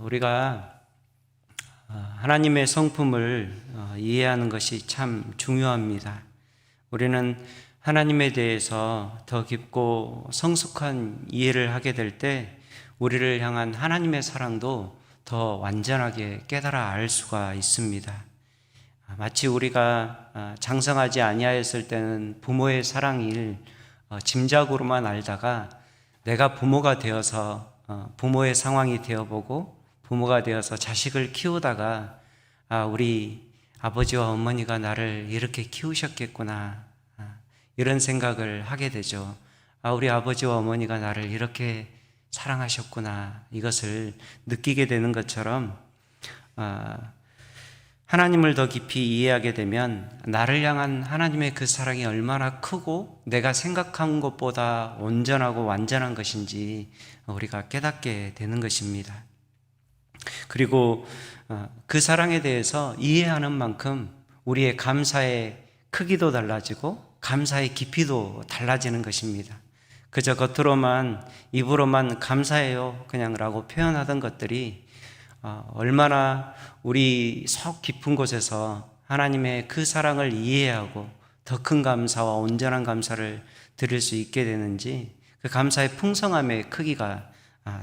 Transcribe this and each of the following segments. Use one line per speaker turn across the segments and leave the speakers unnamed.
우리가 하나님의 성품을 이해하는 것이 참 중요합니다. 우리는 하나님에 대해서 더 깊고 성숙한 이해를 하게 될 때 우리를 향한 하나님의 사랑도 더 완전하게 깨달아 알 수가 있습니다. 마치 우리가 장성하지 아니하였을 때는 부모의 사랑을 짐작으로만 알다가 내가 부모가 되어서 부모의 상황이 되어보고 부모가 되어서 자식을 키우다가 우리 아버지와 어머니가 나를 이렇게 키우셨겠구나, 이런 생각을 하게 되죠. 우리 아버지와 어머니가 나를 이렇게 사랑하셨구나, 이것을 느끼게 되는 것처럼 하나님을 더 깊이 이해하게 되면 나를 향한 하나님의 그 사랑이 얼마나 크고 내가 생각한 것보다 온전하고 완전한 것인지 우리가 깨닫게 되는 것입니다. 그리고 그 사랑에 대해서 이해하는 만큼 우리의 감사의 크기도 달라지고 감사의 깊이도 달라지는 것입니다. 그저 겉으로만, 입으로만 감사해요 그냥 라고 표현하던 것들이 얼마나 우리 속 깊은 곳에서 하나님의 그 사랑을 이해하고 더 큰 감사와 온전한 감사를 드릴 수 있게 되는지, 그 감사의 풍성함의 크기가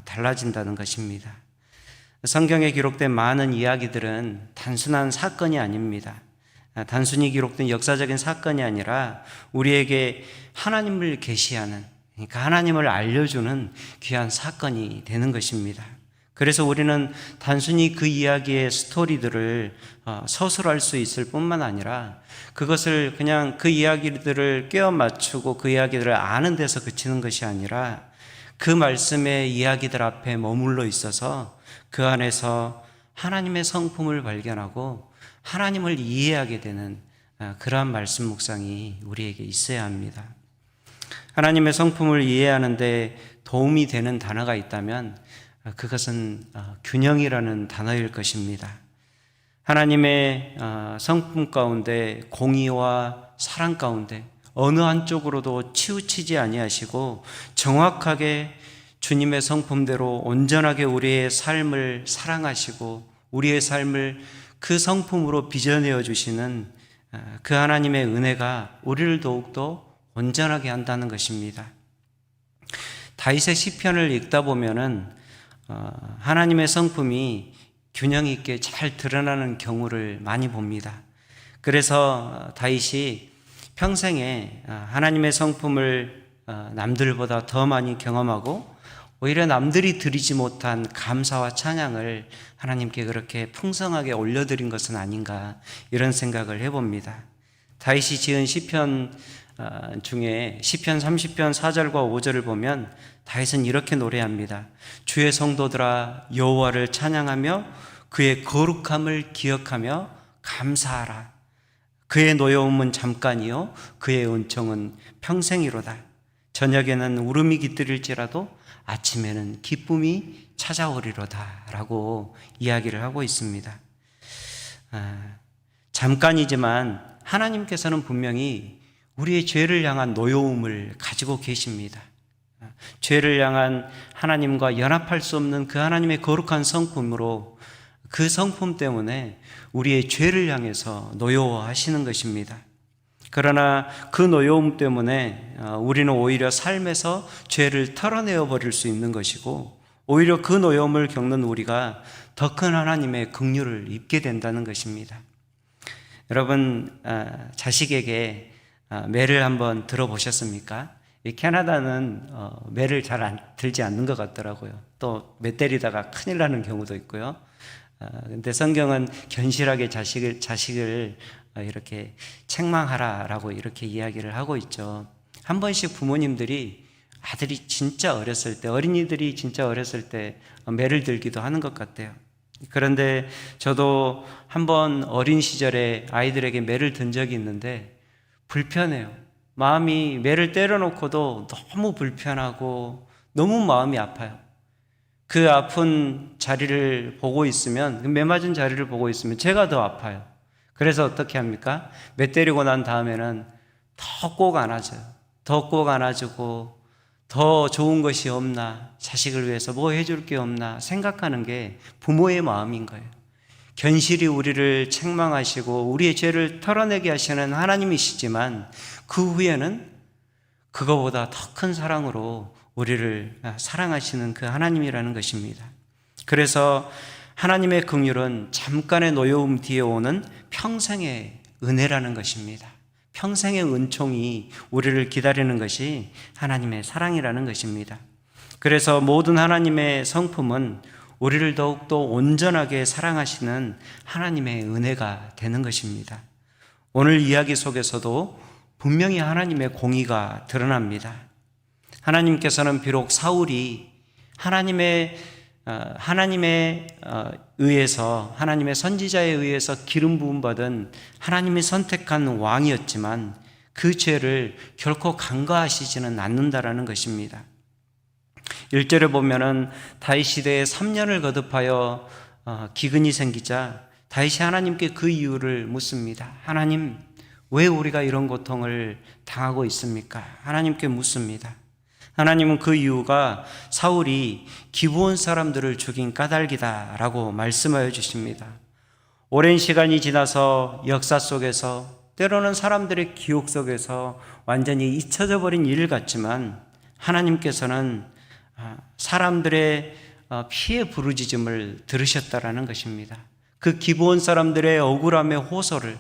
달라진다는 것입니다. 성경에 기록된 많은 이야기들은 단순한 사건이 아닙니다. 단순히 기록된 역사적인 사건이 아니라 우리에게 하나님을 계시하는, 그러니까 하나님을 알려주는 귀한 사건이 되는 것입니다. 그래서 우리는 단순히 그 이야기의 스토리들을 서술할 수 있을 뿐만 아니라 그것을 그냥 그 이야기들을 꿰어 맞추고 그 이야기들을 아는 데서 그치는 것이 아니라 그 말씀의 이야기들 앞에 머물러 있어서 그 안에서 하나님의 성품을 발견하고 하나님을 이해하게 되는 그러한 말씀 묵상이 우리에게 있어야 합니다. 하나님의 성품을 이해하는 데 도움이 되는 단어가 있다면 그것은 균형이라는 단어일 것입니다. 하나님의 성품 가운데 공의와 사랑 가운데 어느 한쪽으로도 치우치지 아니하시고 정확하게 주님의 성품대로 온전하게 우리의 삶을 사랑하시고 우리의 삶을 그 성품으로 빚어내어 주시는 그 하나님의 은혜가 우리를 더욱더 온전하게 한다는 것입니다. 다윗의 시편을 읽다 보면은 하나님의 성품이 균형 있게 잘 드러나는 경우를 많이 봅니다. 그래서 다윗이 평생에 하나님의 성품을 남들보다 더 많이 경험하고 오히려 남들이 드리지 못한 감사와 찬양을 하나님께 그렇게 풍성하게 올려드린 것은 아닌가, 이런 생각을 해봅니다. 다윗이 지은 시편 중에 시편 30편 4절과 5절을 보면 다윗은 이렇게 노래합니다. 주의 성도들아 여호와를 찬양하며 그의 거룩함을 기억하며 감사하라. 그의 노여움은 잠깐이요 그의 은총은 평생이로다. 저녁에는 울음이 깃들일지라도 아침에는 기쁨이 찾아오리로다 라고 이야기를 하고 있습니다. 잠깐이지만 하나님께서는 분명히 우리의 죄를 향한 노여움을 가지고 계십니다. 죄를 향한 하나님과 연합할 수 없는 그 하나님의 거룩한 성품으로, 그 성품 때문에 우리의 죄를 향해서 노여워하시는 것입니다. 그러나 그 노여움 때문에 우리는 오히려 삶에서 죄를 털어내어 버릴 수 있는 것이고, 오히려 그 노여움을 겪는 우리가 더 큰 하나님의 긍휼을 입게 된다는 것입니다. 여러분, 자식에게 매를 한번 들어보셨습니까? 이 캐나다는 매를 잘 들지 않는 것 같더라고요. 또 매 때리다가 큰일 나는 경우도 있고요. 근데 성경은 견실하게 자식을 이렇게 책망하라라고 이렇게 이야기를 하고 있죠. 한 번씩 부모님들이 아들이 진짜 어렸을 때, 어린이들이 진짜 어렸을 때 매를 들기도 하는 것 같아요. 그런데 저도 한번 어린 시절에 아이들에게 매를 든 적이 있는데 불편해요. 마음이, 매를 때려놓고도 너무 불편하고 너무 마음이 아파요. 그 아픈 자리를 보고 있으면, 매 맞은 자리를 보고 있으면 제가 더 아파요. 그래서 어떻게 합니까? 매 때리고 난 다음에는 더 꼭 안아줘요. 더 꼭 안아주고 더 좋은 것이 없나, 자식을 위해서 뭐 해줄 게 없나 생각하는 게 부모의 마음인 거예요. 견실히 우리를 책망하시고 우리의 죄를 털어내게 하시는 하나님이시지만 그 후에는 그거보다 더 큰 사랑으로 우리를 사랑하시는 그 하나님이라는 것입니다. 그래서 하나님의 긍휼은 잠깐의 노여움 뒤에 오는 평생의 은혜라는 것입니다. 평생의 은총이 우리를 기다리는 것이 하나님의 사랑이라는 것입니다. 그래서 모든 하나님의 성품은 우리를 더욱더 온전하게 사랑하시는 하나님의 은혜가 되는 것입니다. 오늘 이야기 속에서도 분명히 하나님의 공의가 드러납니다. 하나님께서는 비록 사울이 하나님의 의해서, 하나님의 선지자에 의해서 기름 부음 받은 하나님이 선택한 왕이었지만 그 죄를 결코 간과하시지는 않는다라는 것입니다. 1절에 보면은 다윗 시대에 3년을 거듭하여 기근이 생기자 다윗이 하나님께 그 이유를 묻습니다. 하나님, 왜 우리가 이런 고통을 당하고 있습니까? 하나님께 묻습니다. 하나님은 그 이유가 사울이 기브온 사람들을 죽인 까닭이다라고 말씀하여 주십니다. 오랜 시간이 지나서 역사 속에서, 때로는 사람들의 기억 속에서 완전히 잊혀져 버린 일 같지만 하나님께서는 사람들의 피해 부르짖음을 들으셨다라는 것입니다. 그 기브온 사람들의 억울함의 호소를,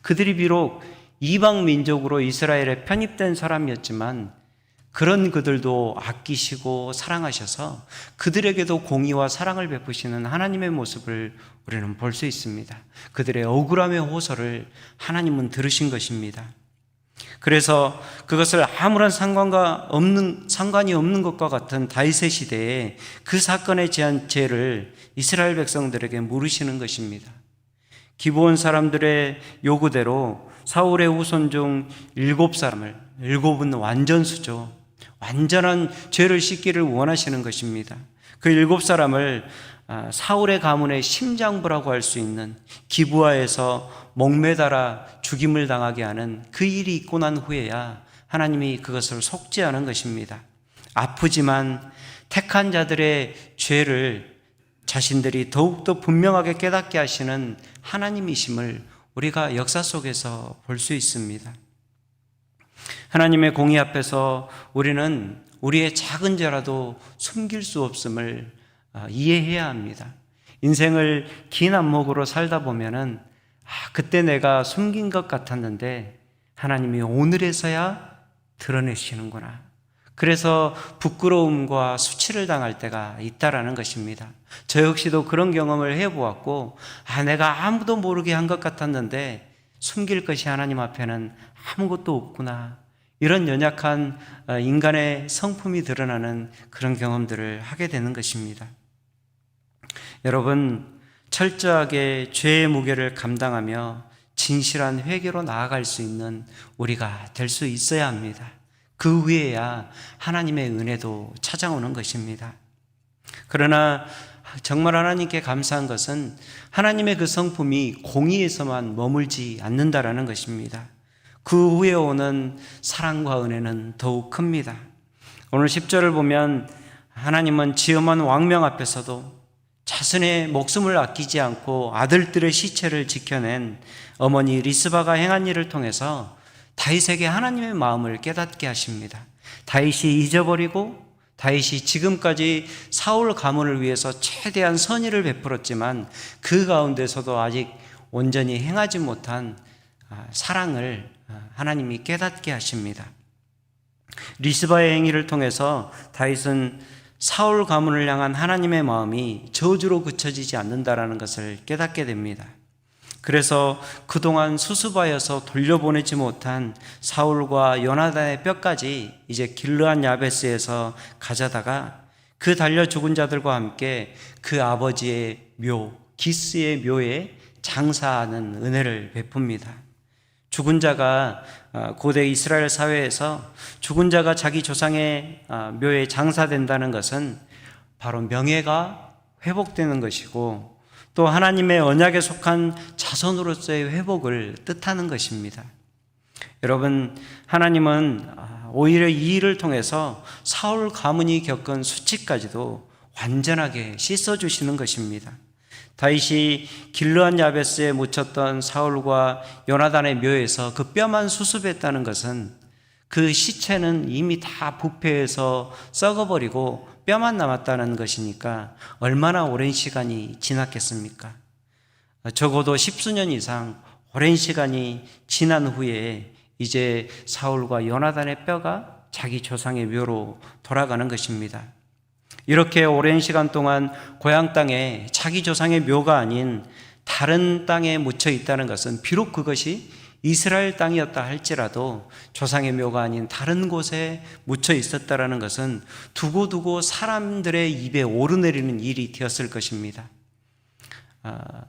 그들이 비록 이방 민족으로 이스라엘에 편입된 사람이었지만 그런 그들도 아끼시고 사랑하셔서 그들에게도 공의와 사랑을 베푸시는 하나님의 모습을 우리는 볼 수 있습니다. 그들의 억울함의 호소를 하나님은 들으신 것입니다. 그래서 그것을 아무런 상관이 없는 것과 같은 다윗의 시대에 그 사건에 대한 죄를 이스라엘 백성들에게 물으시는 것입니다. 기브온 사람들의 요구대로 사울의 후손 중 7사람을, 7은 완전수죠. 완전한 죄를 씻기를 원하시는 것입니다. 그 7사람을 사울의 가문의 심장부라고 할 수 있는 기브아에서 목매달아 죽임을 당하게 하는 그 일이 있고 난 후에야 하나님이 그것을 속죄하는 것입니다. 아프지만 택한 자들의 죄를 자신들이 더욱더 분명하게 깨닫게 하시는 하나님이심을 우리가 역사 속에서 볼 수 있습니다. 하나님의 공의 앞에서 우리는 우리의 작은 죄라도 숨길 수 없음을 이해해야 합니다. 인생을 긴 안목으로 살다 보면은 그때 내가 숨긴 것 같았는데 하나님이 오늘에서야 드러내시는구나. 그래서 부끄러움과 수치를 당할 때가 있다라는 것입니다. 저 역시도 그런 경험을 해보았고, 내가 아무도 모르게 한 것 같았는데 숨길 것이 하나님 앞에는 아무것도 없구나. 이런 연약한 인간의 성품이 드러나는 그런 경험들을 하게 되는 것입니다. 여러분, 철저하게 죄의 무게를 감당하며 진실한 회개로 나아갈 수 있는 우리가 될 수 있어야 합니다. 그 후에야 하나님의 은혜도 찾아오는 것입니다. 그러나 정말 하나님께 감사한 것은 하나님의 그 성품이 공의에서만 머물지 않는다라는 것입니다. 그 후에 오는 사랑과 은혜는 더욱 큽니다. 오늘 10절을 보면 하나님은 지엄한 왕명 앞에서도 자신의 목숨을 아끼지 않고 아들들의 시체를 지켜낸 어머니 리스바가 행한 일을 통해서 다윗에게 하나님의 마음을 깨닫게 하십니다. 다윗이 잊어버리고 다윗이 지금까지 사울 가문을 위해서 최대한 선의를 베풀었지만 그 가운데서도 아직 온전히 행하지 못한 사랑을 하나님이 깨닫게 하십니다. 리스바의 행위를 통해서 다윗은 사울 가문을 향한 하나님의 마음이 저주로 그쳐지지 않는다라는 것을 깨닫게 됩니다. 그래서 그동안 수습하여서 돌려보내지 못한 사울과 요나단의 뼈까지 이제 길르앗 야베스에서 가져다가 그 달려 죽은 자들과 함께 그 아버지의 묘, 기스의 묘에 장사하는 은혜를 베풉니다. 죽은 자가 고대 이스라엘 사회에서 죽은 자가 자기 조상의 묘에 장사된다는 것은 바로 명예가 회복되는 것이고 또 하나님의 언약에 속한 자손으로서의 회복을 뜻하는 것입니다. 여러분, 하나님은 오히려 이 일을 통해서 사울 가문이 겪은 수치까지도 완전하게 씻어주시는 것입니다. 다윗이 길르앗 야베스에 묻혔던 사울과 요나단의 묘에서 그 뼈만 수습했다는 것은 그 시체는 이미 다 부패해서 썩어버리고 뼈만 남았다는 것이니까 얼마나 오랜 시간이 지났겠습니까? 적어도 10수년 이상 오랜 시간이 지난 후에 이제 사울과 요나단의 뼈가 자기 조상의 묘로 돌아가는 것입니다. 이렇게 오랜 시간 동안 고향 땅에 자기 조상의 묘가 아닌 다른 땅에 묻혀 있다는 것은 비록 그것이 이스라엘 땅이었다 할지라도 조상의 묘가 아닌 다른 곳에 묻혀 있었다라는 것은 두고두고 사람들의 입에 오르내리는 일이 되었을 것입니다.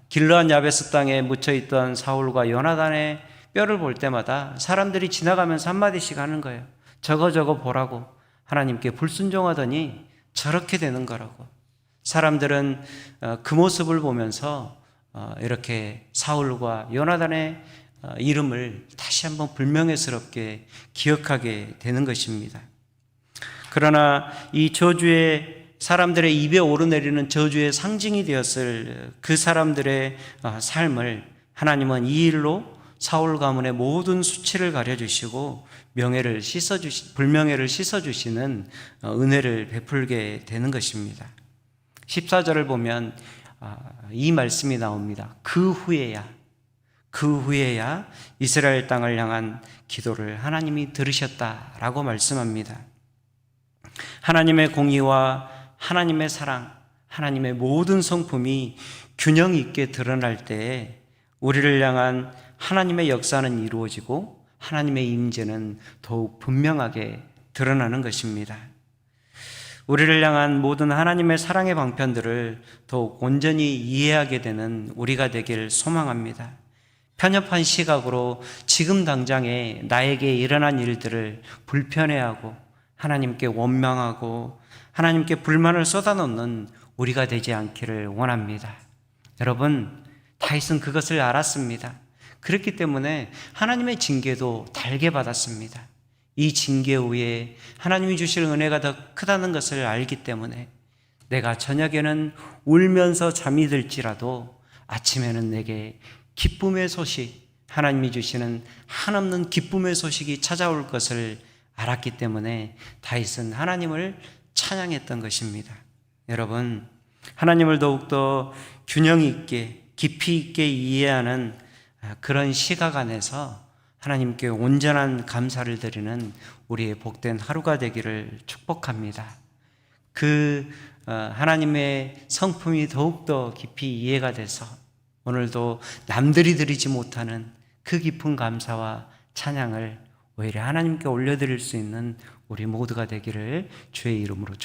길르앗 야베스 땅에 묻혀 있던 사울과 요나단의 뼈를 볼 때마다 사람들이 지나가면서 한마디씩 하는 거예요. 저거 보라고. 하나님께 불순종하더니 저렇게 되는 거라고. 사람들은 그 모습을 보면서 이렇게 사울과 요나단의 이름을 다시 한번 불명예스럽게 기억하게 되는 것입니다. 그러나 이 저주의 사람들의 입에 오르내리는 저주의 상징이 되었을 그 사람들의 삶을 하나님은 이 일로 사울 가문의 모든 수치를 가려주시고 불명예를 씻어주시는 은혜를 베풀게 되는 것입니다. 14절을 보면 이 말씀이 나옵니다. 그 후에야 이스라엘 땅을 향한 기도를 하나님이 들으셨다라고 말씀합니다. 하나님의 공의와 하나님의 사랑, 하나님의 모든 성품이 균형 있게 드러날 때에 우리를 향한 하나님의 역사는 이루어지고 하나님의 임재는 더욱 분명하게 드러나는 것입니다. 우리를 향한 모든 하나님의 사랑의 방편들을 더욱 온전히 이해하게 되는 우리가 되길 소망합니다. 편협한 시각으로 지금 당장에 나에게 일어난 일들을 불편해하고 하나님께 원망하고 하나님께 불만을 쏟아놓는 우리가 되지 않기를 원합니다. 여러분, 다윗은 그것을 알았습니다. 그렇기 때문에 하나님의 징계도 달게 받았습니다. 이 징계 후에 하나님이 주실 은혜가 더 크다는 것을 알기 때문에 내가 저녁에는 울면서 잠이 들지라도 아침에는 내게 기쁨의 소식, 하나님이 주시는 한없는 기쁨의 소식이 찾아올 것을 알았기 때문에 다윗은 하나님을 찬양했던 것입니다. 여러분, 하나님을 더욱더 균형 있게 깊이 있게 이해하는 그런 시각 안에서 하나님께 온전한 감사를 드리는 우리의 복된 하루가 되기를 축복합니다. 하나님의 성품이 더욱더 깊이 이해가 돼서 오늘도 남들이 드리지 못하는 그 깊은 감사와 찬양을 오히려 하나님께 올려드릴 수 있는 우리 모두가 되기를 주의 이름으로 축복합니다.